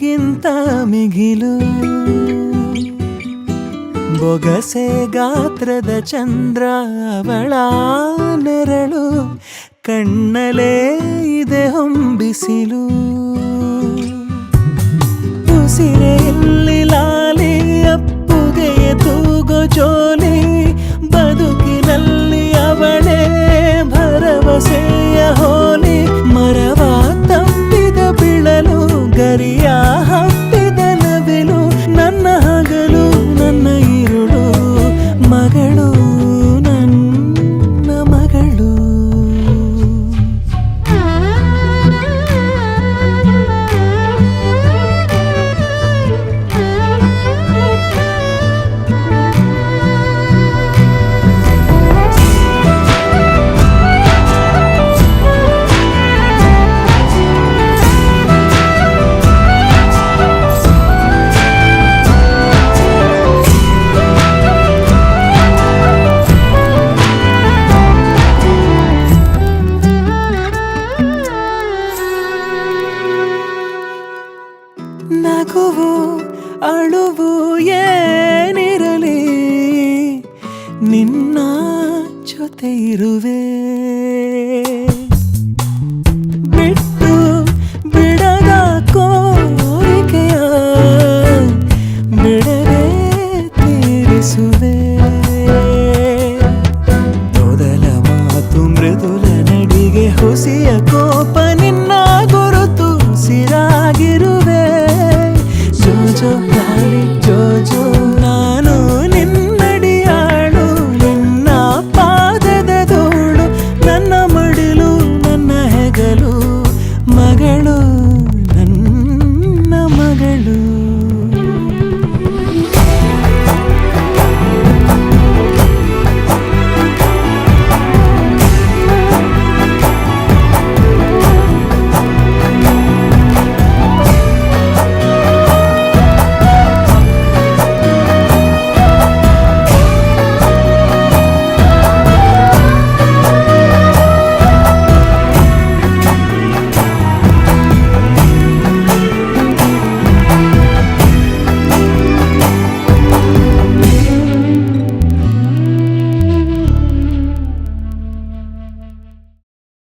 ಭೂಮಿಗಿಂತ ಮಿಗಿಲು ಬೊಗಸೆ ಗಾತ್ರದ ಚಂದ್ರ ಅವಳ ನೆರಳು ಕಣ್ಣಲೇ ಇದೆ ಹೊಂಬಿಸಿಲು ಉಸಿರೆಯಲ್ಲಿ ಲಾಲಿ ಅಪ್ಪುಗೆಯ ತೂಗೋ ಜೋಲಿ ಬದುಕಿನಲ್ಲಿ ಅವಳೇ ಭರವಸೆಯ ಹೋಲಿ ಮರವ ತಪ್ಪಿದ ಬಿಳಲು ಗರಿಯ ಹಬ್ಬಿದ ನವಿಲು ನನ್ನ ಹಗಲು ನನ್ನ ಇರುಳು ಮಗಳು ನನ್ನ ಮಗಳು ನಗುವು ಅಳುವು ಏನಿರಲಿ ನಿನ್ನ ಜೊತೆ ಇರುವೆ.